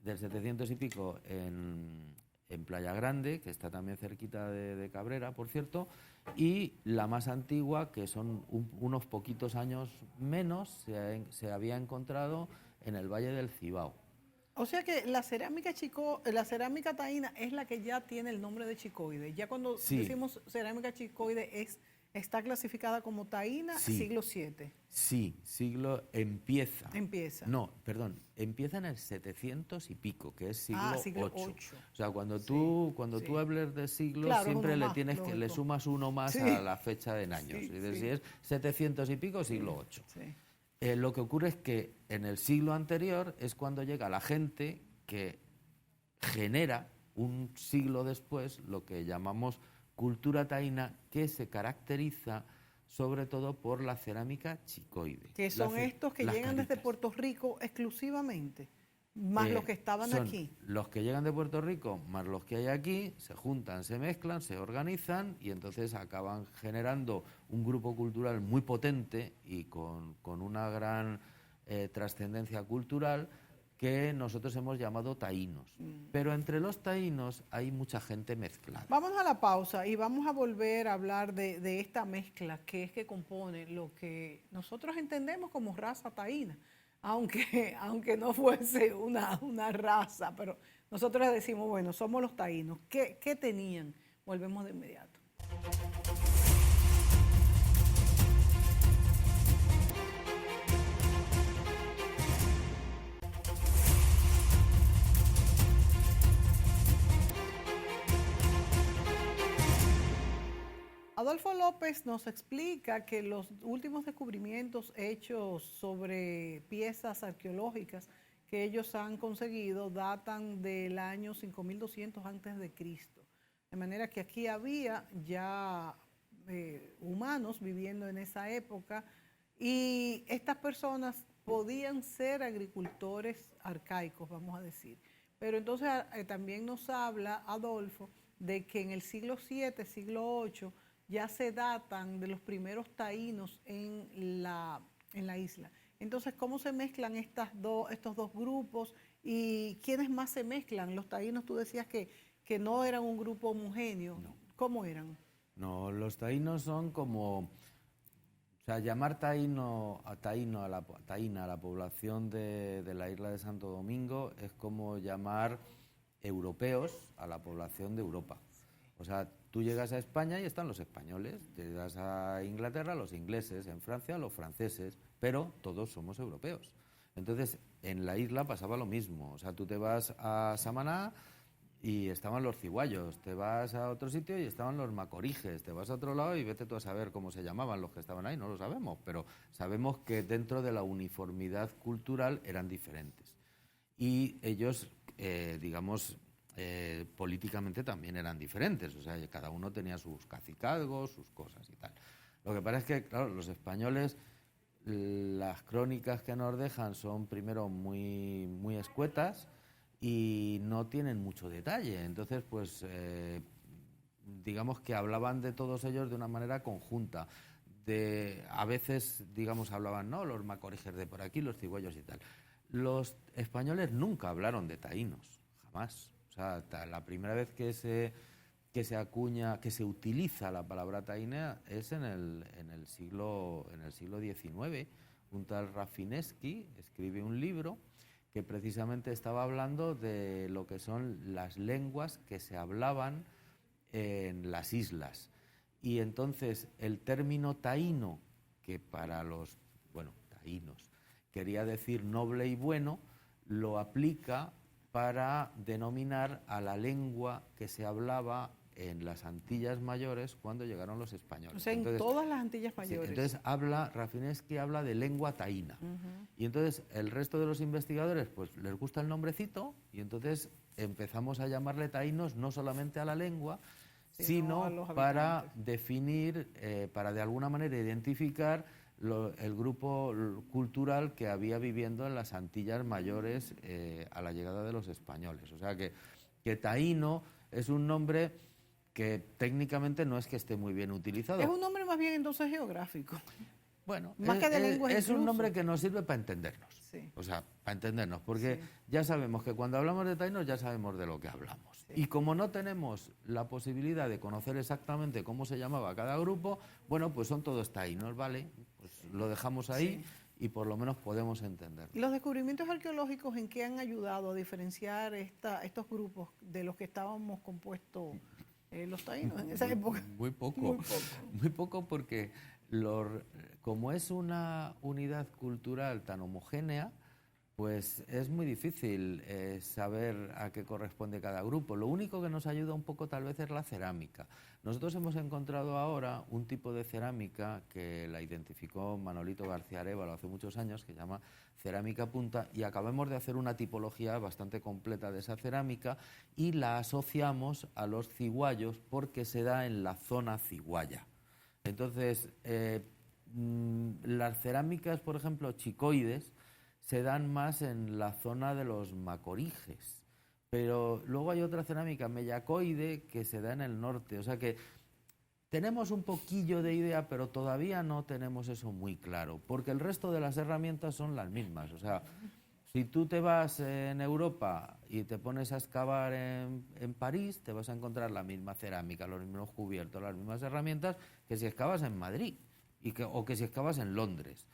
del 700 y pico en Playa Grande, que está también cerquita de Cabrera, por cierto, y la más antigua, que son unos poquitos años menos, se había encontrado en el Valle del Cibao. O sea que la cerámica taína es la que ya tiene el nombre de chicoide. Ya cuando decimos cerámica chicoide está clasificada como taína, siglo VII. Sí, empieza. No, perdón, empieza en el 700 y pico, que es siglo VIII. O sea, cuando tú hables de siglo, claro, siempre le sumas uno más a la fecha de años. Si es 700 y pico, siglo VIII. Sí. Lo que ocurre es que en el siglo anterior es cuando llega la gente que genera un siglo después lo que llamamos cultura taína, que se caracteriza sobre todo por la cerámica chicoide. Que son estos que llegan desde Puerto Rico exclusivamente, más los que estaban aquí. Los que llegan de Puerto Rico, más los que hay aquí, se juntan, se mezclan, se organizan y entonces acaban generando un grupo cultural muy potente y con una gran trascendencia cultural, que nosotros hemos llamado taínos. Pero entre los taínos hay mucha gente mezclada. Vamos a la pausa y vamos a volver a hablar de esta mezcla que es que compone lo que nosotros entendemos como raza taína, aunque no fuese una raza, pero nosotros le decimos, bueno, somos los taínos. ¿Qué tenían? Volvemos de inmediato. Adolfo López nos explica que los últimos descubrimientos hechos sobre piezas arqueológicas que ellos han conseguido datan del año 5200 a.C., De manera que aquí había ya humanos viviendo en esa época y estas personas podían ser agricultores arcaicos, vamos a decir. Pero entonces también nos habla Adolfo de que en el siglo VII, siglo VIII, ya se datan de los primeros taínos en la isla. Entonces, ¿cómo se mezclan estos dos grupos y quiénes más se mezclan? Los taínos, tú decías que no eran un grupo homogéneo. No. ¿Cómo eran? No, los taínos son como... O sea, llamar taína a la población de la isla de Santo Domingo es como llamar europeos a la población de Europa. O sea, tú llegas a España y están los españoles, llegas a Inglaterra, los ingleses, en Francia, los franceses, pero todos somos europeos. Entonces, en la isla pasaba lo mismo. O sea, tú te vas a Samaná y estaban los ciguayos, te vas a otro sitio y estaban los macoriges, te vas a otro lado y vete tú a saber cómo se llamaban los que estaban ahí, no lo sabemos, pero sabemos que dentro de la uniformidad cultural eran diferentes. Y ellos, políticamente también eran diferentes, o sea, cada uno tenía sus cacicazgos, sus cosas y tal. Lo que pasa es que, claro, los españoles, las crónicas que nos dejan son primero muy, muy escuetas y no tienen mucho detalle. Entonces, pues, digamos que hablaban de todos ellos de una manera conjunta. A veces, digamos, hablaban, ¿no?, los macoriges de por aquí, los cigüeños y tal. Los españoles nunca hablaron de taínos, jamás. O sea, la primera vez que se utiliza la palabra taína es en el siglo XIX. Un tal Rafineschi escribe un libro que precisamente estaba hablando de lo que son las lenguas que se hablaban en las islas. Y entonces el término taíno, que para los, taínos, quería decir noble y bueno, lo aplica para denominar a la lengua que se hablaba en las Antillas Mayores cuando llegaron los españoles. O sea, en todas las Antillas Mayores. Sí, entonces Rafineschi habla de lengua taína. Y entonces el resto de los investigadores pues les gusta el nombrecito y entonces empezamos a llamarle taínos no solamente a la lengua, sino para definir, para de alguna manera identificar el grupo cultural que había viviendo en las Antillas Mayores a la llegada de los españoles. O sea que taíno es un nombre que técnicamente no es que esté muy bien utilizado. Es un nombre más bien entonces geográfico. Bueno, más que de lengua es un nombre que nos sirve para entendernos. Sí. O sea, para entendernos, porque ya sabemos que cuando hablamos de taínos ya sabemos de lo que hablamos. Sí. Y como no tenemos la posibilidad de conocer exactamente cómo se llamaba cada grupo, bueno, pues son todos taínos, ¿vale? Pues lo dejamos ahí y por lo menos podemos entenderlo. ¿Y los descubrimientos arqueológicos en qué han ayudado a diferenciar estos grupos de los que estábamos compuestos los taínos en esa época? Muy poco. Muy poco porque como es una unidad cultural tan homogénea, pues es muy difícil saber a qué corresponde cada grupo. Lo único que nos ayuda un poco tal vez es la cerámica. Nosotros hemos encontrado ahora un tipo de cerámica que la identificó Manolito García Arévalo hace muchos años, que se llama cerámica punta, y acabamos de hacer una tipología bastante completa de esa cerámica y la asociamos a los ciguayos porque se da en la zona ciguaya. Entonces, las cerámicas, por ejemplo, chicoides, se dan más en la zona de los macoriges, pero luego hay otra cerámica mellacoide que se da en el norte, o sea que tenemos un poquillo de idea, pero todavía no tenemos eso muy claro, porque el resto de las herramientas son las mismas. O sea, si tú te vas en Europa y te pones a excavar en París, te vas a encontrar la misma cerámica, los mismos cubiertos, las mismas herramientas que si excavas en Madrid o que si excavas en Londres.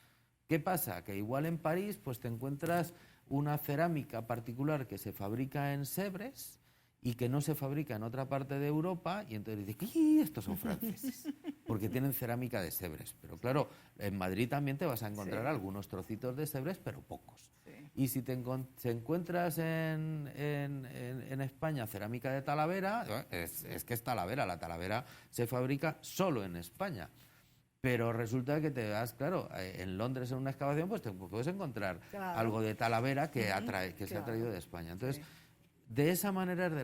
¿Qué pasa? Que igual en París pues te encuentras una cerámica particular que se fabrica en Sèvres y que no se fabrica en otra parte de Europa, y entonces dices, ¡y estos son franceses! Porque tienen cerámica de Sèvres. Pero claro, en Madrid también te vas a encontrar algunos trocitos de Sèvres, pero pocos. Sí. Y si te encuentras en España cerámica de Talavera, es que es Talavera, la Talavera se fabrica solo en España. Pero resulta que te vas, claro, en Londres en una excavación, pues te puedes encontrar algo de Talavera que se ha traído de España. Entonces, De esa manera es de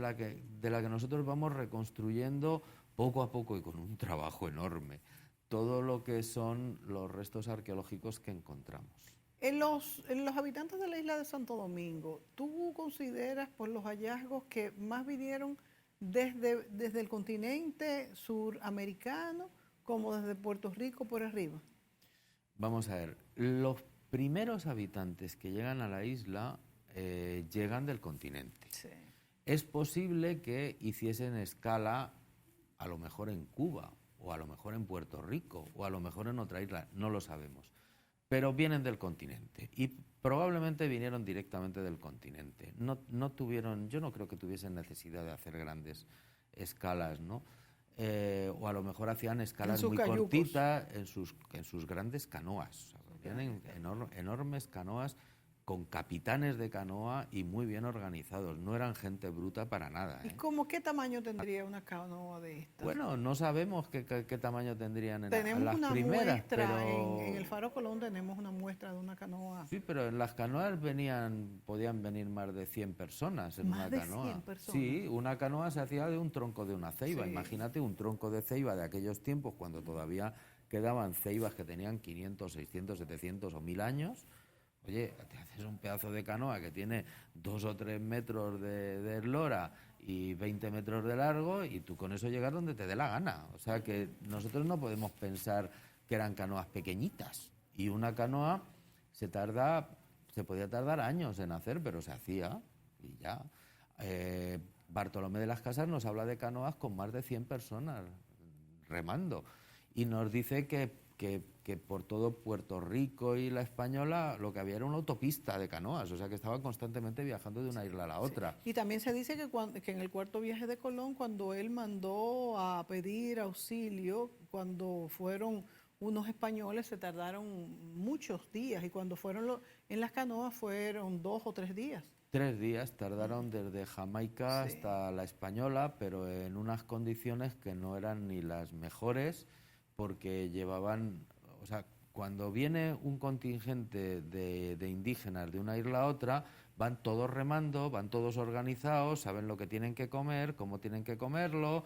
la que nosotros vamos reconstruyendo poco a poco y con un trabajo enorme todo lo que son los restos arqueológicos que encontramos. En los habitantes de la isla de Santo Domingo, ¿tú consideras por los hallazgos que más vinieron desde el continente suramericano como desde Puerto Rico por arriba? Vamos a ver, los primeros habitantes que llegan a la isla llegan del continente. Sí. Es posible que hiciesen escala a lo mejor en Cuba, o a lo mejor en Puerto Rico, o a lo mejor en otra isla, no lo sabemos. Pero vienen del continente y probablemente vinieron directamente del continente. No tuvieron, yo no creo que tuviesen necesidad de hacer grandes escalas, ¿no? O a lo mejor hacían escalas muy cortitas en sus grandes canoas. O sea, tienen enormes canoas con capitanes de canoa y muy bien organizados. No eran gente bruta para nada. ¿Y cómo qué tamaño tendría una canoa de estas? Bueno, no sabemos qué tamaño tendrían en las primeras. Tenemos una muestra, pero en el Faro Colón tenemos una muestra de una canoa. Sí, pero en las canoas podían venir más de 100 personas en una canoa. ¿Más de 100 personas? Sí, una canoa se hacía de un tronco de una ceiba. Sí. Imagínate un tronco de ceiba de aquellos tiempos cuando todavía quedaban ceibas que tenían 500, 600, 700 o 1000 años. Oye, te haces un pedazo de canoa que tiene 2 o 3 metros de eslora y 20 metros de largo y tú con eso llegas donde te dé la gana. O sea que nosotros no podemos pensar que eran canoas pequeñitas. Y una canoa se podía tardar años en hacer, pero se hacía y ya. Bartolomé de las Casas nos habla de canoas con más de 100 personas remando y nos dice que por todo Puerto Rico y la Española lo que había era una autopista de canoas, o sea que estaban constantemente viajando de una isla a la otra. Sí. Y también se dice que en el cuarto viaje de Colón, cuando él mandó a pedir auxilio, cuando fueron unos españoles se tardaron muchos días y cuando fueron en las canoas fueron 2 o 3 días. 3 días tardaron desde Jamaica hasta la Española, pero en unas condiciones que no eran ni las mejores, porque llevaban, o sea, cuando viene un contingente de indígenas de una isla a otra, van todos remando, van todos organizados, saben lo que tienen que comer, cómo tienen que comerlo,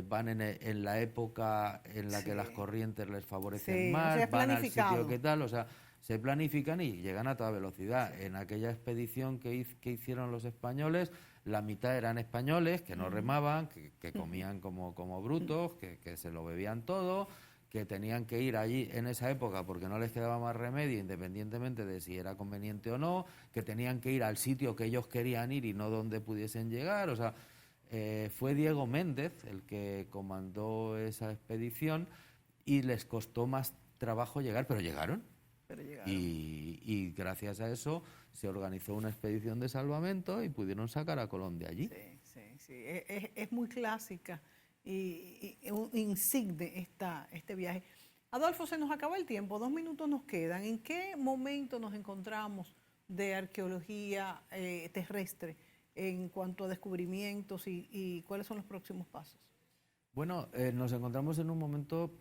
van en la época en la que las corrientes les favorecen más, o sea, van al sitio que tal, o sea, se planifican y llegan a toda velocidad. En aquella expedición que hicieron los españoles, la mitad eran españoles que no remaban, que comían como brutos, que se lo bebían todo, que tenían que ir allí en esa época porque no les quedaba más remedio, independientemente de si era conveniente o no, que tenían que ir al sitio que ellos querían ir y no donde pudiesen llegar. O sea, fue Diego Méndez el que comandó esa expedición y les costó más trabajo llegar, pero llegaron. Y gracias a eso se organizó una expedición de salvamento y pudieron sacar a Colón de allí. Sí. Es muy clásica y insigne este viaje. Adolfo, se nos acaba el tiempo, 2 minutos nos quedan. ¿En qué momento nos encontramos de arqueología terrestre en cuanto a descubrimientos y cuáles son los próximos pasos? Bueno, nos encontramos en un momento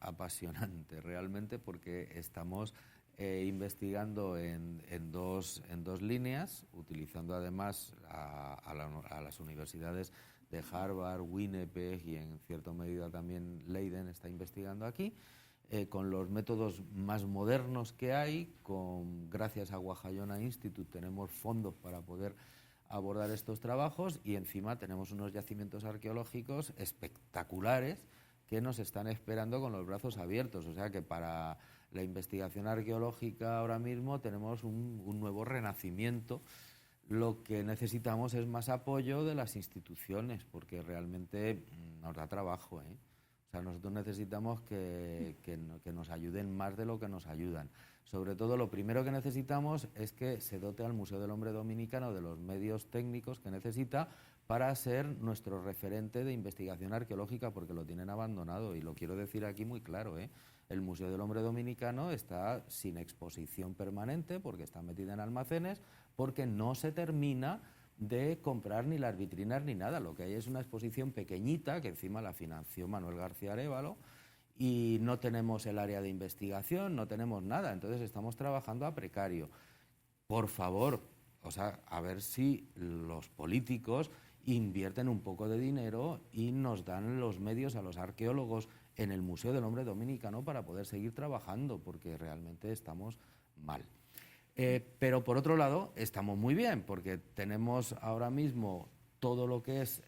apasionante realmente porque estamos investigando en dos líneas, utilizando además a las universidades de Harvard, Winnipeg y en cierta medida también Leiden está investigando aquí, con los métodos más modernos que hay, gracias a Guajayona Institute tenemos fondos para poder abordar estos trabajos y encima tenemos unos yacimientos arqueológicos espectaculares que nos están esperando con los brazos abiertos. O sea que para la investigación arqueológica ahora mismo tenemos un nuevo renacimiento. Lo que necesitamos es más apoyo de las instituciones, porque realmente nos da trabajo, ¿eh? O sea, nosotros necesitamos que nos ayuden más de lo que nos ayudan. Sobre todo, lo primero que necesitamos es que se dote al Museo del Hombre Dominicano de los medios técnicos que necesita para ser nuestro referente de investigación arqueológica, porque lo tienen abandonado, y lo quiero decir aquí muy claro, ¿eh? El Museo del Hombre Dominicano está sin exposición permanente porque está metida en almacenes, porque no se termina de comprar ni las vitrinas ni nada. Lo que hay es una exposición pequeñita que encima la financió Manuel García Arévalo y no tenemos el área de investigación, no tenemos nada. Entonces estamos trabajando a precario. Por favor, o sea, a ver si los políticos invierten un poco de dinero y nos dan los medios a los arqueólogos en el Museo del Hombre Dominicano para poder seguir trabajando, porque realmente estamos mal. Pero por otro lado, estamos muy bien, porque tenemos ahora mismo todo lo que es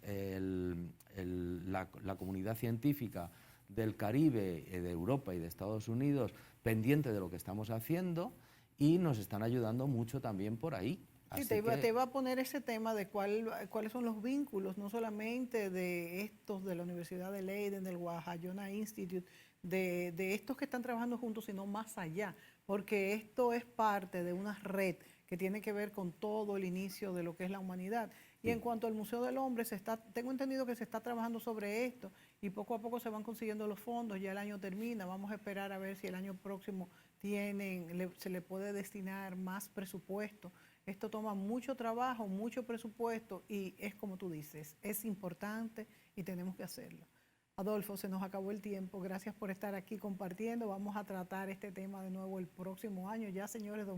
la comunidad científica del Caribe, de Europa y de Estados Unidos pendiente de lo que estamos haciendo y nos están ayudando mucho también por ahí. Sí, te iba a poner ese tema de cuáles son los vínculos, no solamente de estos de la Universidad de Leiden, del Wahayona Institute, de estos que están trabajando juntos, sino más allá, porque esto es parte de una red que tiene que ver con todo el inicio de lo que es la humanidad. Y en cuanto al Museo del Hombre, tengo entendido que se está trabajando sobre esto y poco a poco se van consiguiendo los fondos, ya el año termina, vamos a esperar a ver si el año próximo se le puede destinar más presupuesto. Esto toma mucho trabajo, mucho presupuesto y es como tú dices, es importante y tenemos que hacerlo. Adolfo, se nos acabó el tiempo. Gracias por estar aquí compartiendo. Vamos a tratar este tema de nuevo el próximo año. Ya, señores,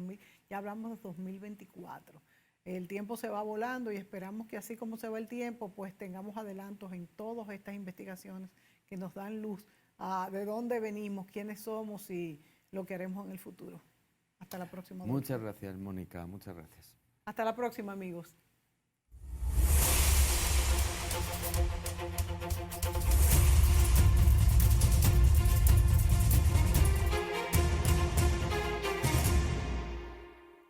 ya hablamos de 2024. El tiempo se va volando y esperamos que así como se va el tiempo, pues tengamos adelantos en todas estas investigaciones que nos dan luz a de dónde venimos, quiénes somos y lo que haremos en el futuro. Hasta la próxima. Muchas gracias, Mónica. Muchas gracias. Hasta la próxima, amigos.